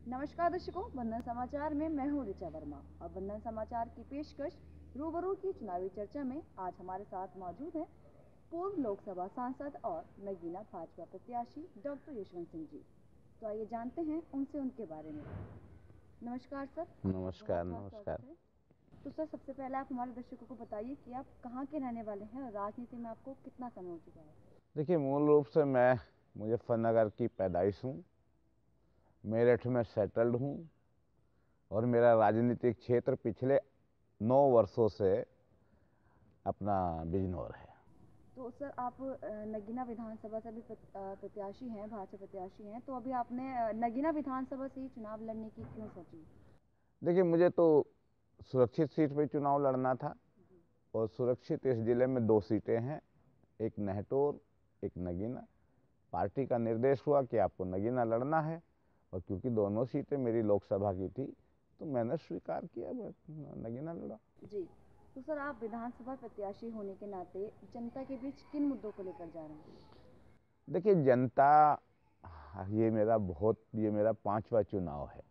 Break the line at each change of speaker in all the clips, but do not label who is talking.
नमस्कार दर्शकों, वंदन समाचार में मैं हूँ ऋचा वर्मा। अब वंदन समाचार की पेशकश रूबरू की चुनावी चर्चा में आज हमारे साथ मौजूद हैं पूर्व लोकसभा सांसद और नगीना भाजपा प्रत्याशी डॉक्टर यशवंत सिंह जी। तो आइए जानते हैं उनसे उनके बारे में। नमस्कार सर।
नमस्कार।
बहुत बहुत स्वागत है। तो सर, सबसे पहले आप हमारे दर्शकों को बताइए कि आप कहाँ के रहने वाले हैं और राजनीति में आपको कितना समय हो चुका है।
देखिए, मूल रूप से मैं मुजफ्फरनगर की पैदाइश हूँ, मेरठ में सेटल्ड हूँ और मेरा राजनीतिक क्षेत्र पिछले 9 वर्षों से अपना बिजनौर है।
तो सर, आप नगीना विधानसभा से भी प्रत्याशी हैं, भाजपा प्रत्याशी हैं। तो अभी आपने नगीना विधानसभा से ही चुनाव लड़ने की क्यों सोची?
देखिए, मुझे तो सुरक्षित सीट पे चुनाव लड़ना था और सुरक्षित इस ज़िले में 2 सीटें हैं, एक नहटोर, एक नगीना। पार्टी का निर्देश हुआ कि आपको नगीना लड़ना है और क्योंकि दोनों सीटें मेरी लोकसभा की थी तो मैंने स्वीकार किया, नगीना लड़ा।
जी। तो सर, आप विधानसभा प्रत्याशी होने के नाते जनता के बीच किन मुद्दों को लेकर जा रहे हैं?
देखिए, जनता, ये मेरा 5वां चुनाव है।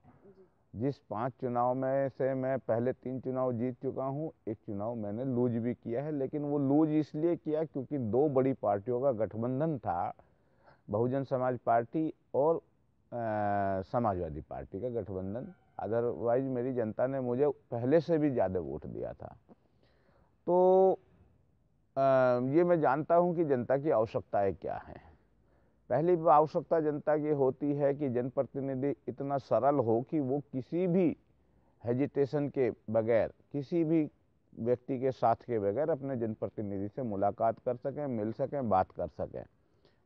जिस 5 चुनाव में से मैं पहले 3 चुनाव जीत चुका हूँ, एक चुनाव मैंने लूज भी किया है, लेकिन वो लूज इसलिए किया क्योंकि 2 बड़ी पार्टियों का गठबंधन था, बहुजन समाज पार्टी और समाजवादी पार्टी का गठबंधन। अदरवाइज मेरी जनता ने मुझे पहले से भी ज़्यादा वोट दिया था। तो ये मैं जानता हूँ कि जनता की आवश्यकताएं क्या हैं। पहली आवश्यकता जनता की होती है कि जनप्रतिनिधि इतना सरल हो कि वो किसी भी हेजिटेशन के बगैर, किसी भी व्यक्ति के साथ के बगैर अपने जनप्रतिनिधि से मुलाकात कर सकें, मिल सकें, बात कर सकें।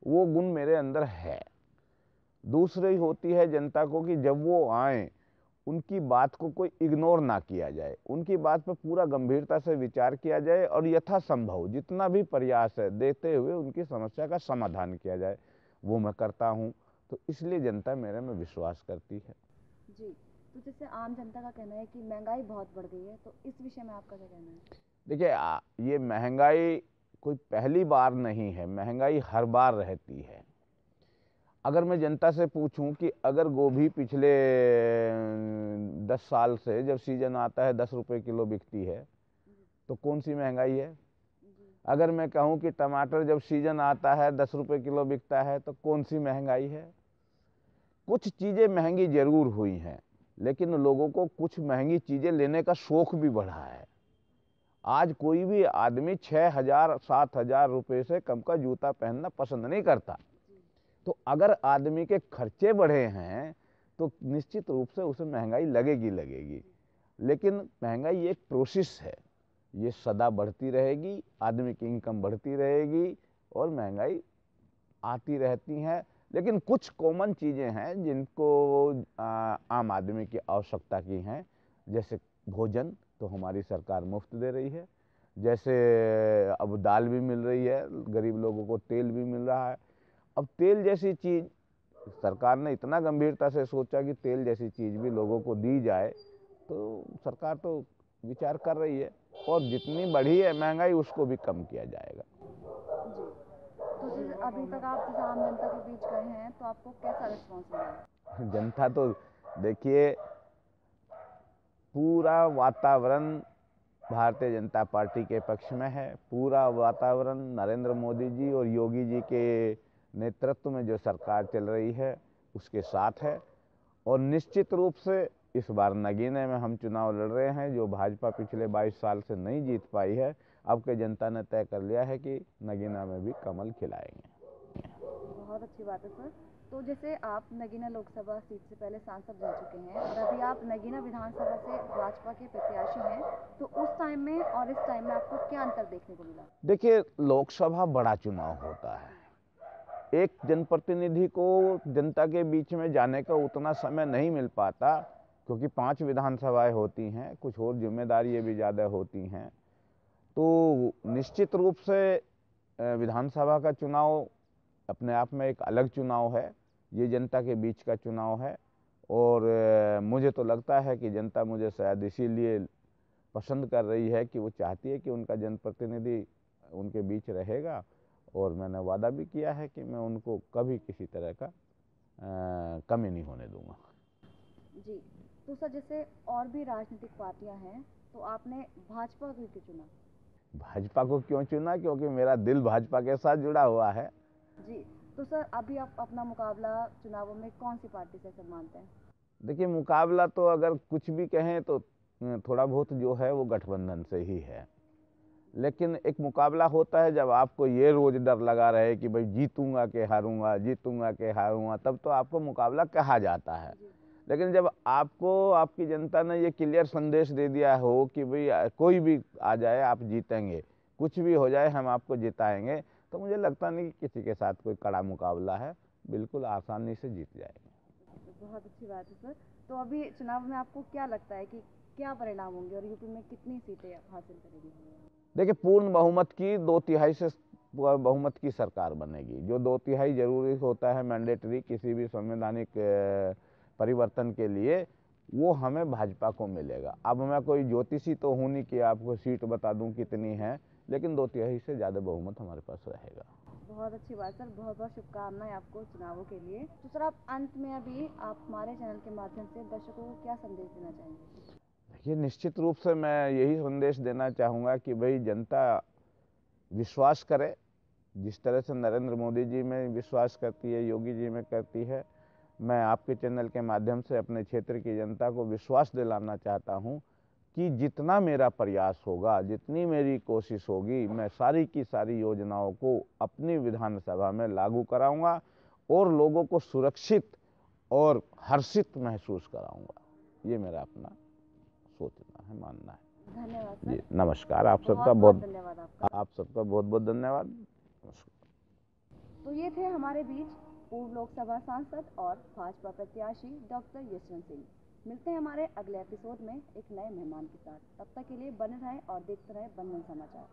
वो गुण मेरे अंदर है। दूसरी होती है जनता को कि जब वो आए उनकी बात को कोई इग्नोर ना किया जाए, उनकी बात पर पूरा गंभीरता से विचार किया जाए और यथासंभव जितना भी प्रयास है देते हुए उनकी समस्या का समाधान किया जाए। वो मैं करता हूँ, तो इसलिए जनता मेरे में विश्वास करती है।
जी। तो जैसे आम जनता का कहना है कि महंगाई बहुत बढ़ गई है, तो इस विषय में आपका क्या कहना है?
देखिए, ये महंगाई कोई पहली बार नहीं है, महंगाई हर बार रहती है। अगर मैं जनता से पूछूं कि अगर गोभी पिछले 10 साल से जब सीजन आता है 10 रुपए किलो बिकती है तो कौन सी महंगाई है? अगर मैं कहूं कि टमाटर जब सीजन आता है 10 रुपए किलो बिकता है तो कौन सी महंगाई है? कुछ चीज़ें महंगी जरूर हुई हैं, लेकिन लोगों को कुछ महंगी चीज़ें लेने का शौक भी बढ़ा है। आज कोई भी आदमी 6,000 7,000 रुपये से कम का जूता पहनना पसंद नहीं करता। तो अगर आदमी के खर्चे बढ़े हैं तो निश्चित रूप से उसे महंगाई लगेगी। लेकिन महंगाई एक प्रोसेस है, ये सदा बढ़ती रहेगी, आदमी की इनकम बढ़ती रहेगी और महंगाई आती रहती है। लेकिन कुछ कॉमन चीज़ें हैं जिनको आम आदमी की आवश्यकता की हैं, जैसे भोजन तो हमारी सरकार मुफ्त दे रही है, जैसे अब दाल भी मिल रही है, गरीब लोगों को तेल भी मिल रहा है। अब तेल जैसी चीज़ सरकार ने इतना गंभीरता से सोचा कि तेल जैसी चीज़ भी लोगों को दी जाए, तो सरकार तो विचार कर रही है और जितनी बढ़ी है महंगाई उसको भी कम किया जाएगा।
जी। तो जैसे अभी तक आप जैसे आम जनता के बीच गए हैं, तो आपको कैसा रिस्पॉन्स मिला है?
जनता तो देखिए, पूरा वातावरण भारतीय जनता पार्टी के पक्ष में है। पूरा वातावरण नरेंद्र मोदी जी और योगी जी के नेतृत्व में जो सरकार चल रही है उसके साथ है। और निश्चित रूप से इस बार नगीने में हम चुनाव लड़ रहे हैं, जो भाजपा पिछले 22 साल से नहीं जीत पाई है। अब के जनता ने तय कर लिया है कि नगीना में भी कमल खिलाएंगे।
बहुत अच्छी बात है सर। तो जैसे आप नगीना लोकसभा सीट से पहले सांसद रह चुके हैं और अभी आप नगीना विधानसभा से भाजपा के प्रत्याशी हैं, तो उस टाइम में और इस टाइम में आपको क्या अंतर देखने को मिला?
देखिए, लोकसभा बड़ा चुनाव होता है। एक जनप्रतिनिधि को जनता के बीच में जाने का उतना समय नहीं मिल पाता क्योंकि 5 विधानसभाएं होती हैं, कुछ और जिम्मेदारियां भी ज़्यादा होती हैं। तो निश्चित रूप से विधानसभा का चुनाव अपने आप में एक अलग चुनाव है, ये जनता के बीच का चुनाव है। और मुझे तो लगता है कि जनता मुझे शायद इसीलिए पसंद कर रही है कि वो चाहती है कि उनका जनप्रतिनिधि उनके बीच रहेगा। और मैंने वादा भी किया है कि मैं उनको कभी किसी तरह का कमी नहीं होने दूंगा।
जी, तो सर जैसे और भी राजनीतिक पार्टियां हैं, तो आपने भाजपा को क्यों चुना?
भाजपा को क्यों चुना? क्योंकि मेरा दिल भाजपा के साथ जुड़ा हुआ है।
जी, तो सर अभी आप अपना मुकाबला चुनावों में कौन सी पार्टी से सर मानते हैं?
देखिए, मुकाबला तो अगर कुछ भी कहें तो थोड़ा बहुत जो है वो गठबंधन से ही है। लेकिन एक मुकाबला होता है जब आपको ये रोज डर लगा रहे कि भाई जीतूंगा कि हारूंगा, जीतूंगा कि हारूंगा, तब तो आपको मुकाबला कहा जाता है।
जी,
लेकिन जब आपको आपकी जनता ने ये क्लियर संदेश दे दिया हो कि भाई कोई भी आ जाए आप जीतेंगे, कुछ भी हो जाए हम आपको जिताएंगे, तो मुझे लगता नहीं कि किसी के साथ कोई कड़ा मुकाबला है, बिल्कुल आसानी से जीत जाएंगे।
तो बहुत अच्छी बात है सर। तो अभी चुनाव में आपको क्या लगता है कि क्या परिणाम होंगे और यूपी में कितनी सीटें हासिल करेगी?
देखिए, पूर्ण बहुमत की 2/3 से बहुमत की सरकार बनेगी। जो 2/3 जरूरी होता है मैंडेटरी किसी भी संवैधानिक परिवर्तन के लिए, वो हमें भाजपा को मिलेगा। अब मैं कोई ज्योतिषी तो हूँ नहीं कि आपको सीट बता दूं कितनी है, लेकिन 2/3 से ज़्यादा बहुमत हमारे पास रहेगा।
बहुत अच्छी बात सर, बहुत बहुत शुभकामनाएं आपको चुनावों के लिए। तो सर आप अंत में अभी आप हमारे चैनल के माध्यम से दर्शकों को क्या संदेश देना चाहेंगे?
ये निश्चित रूप से मैं यही संदेश देना चाहूँगा कि भाई जनता विश्वास करे, जिस तरह से नरेंद्र मोदी जी में विश्वास करती है, योगी जी में करती है। मैं आपके चैनल के माध्यम से अपने क्षेत्र की जनता को विश्वास दिलाना चाहता हूं कि जितना मेरा प्रयास होगा, जितनी मेरी कोशिश होगी, मैं सारी की सारी योजनाओं को अपनी विधानसभा में लागू कराऊंगा और लोगों को सुरक्षित और हर्षित महसूस कराऊंगा। ये मेरा अपना सोचना है, मानना है।
धन्यवाद
जी,
सर।
नमस्कार। आप सबका
बहुत बहुत
बहुत
धन्यवाद आपका।
आप सबका बहुत बहुत धन्यवाद।
तो ये थे हमारे बीच पूर्व लोकसभा सांसद और भाजपा प्रत्याशी डॉक्टर यशवंत सिंह। मिलते हैं हमारे अगले एपिसोड में एक नए मेहमान के साथ। तब तक के लिए बने रहें और देखते रहें बंधन समाचार।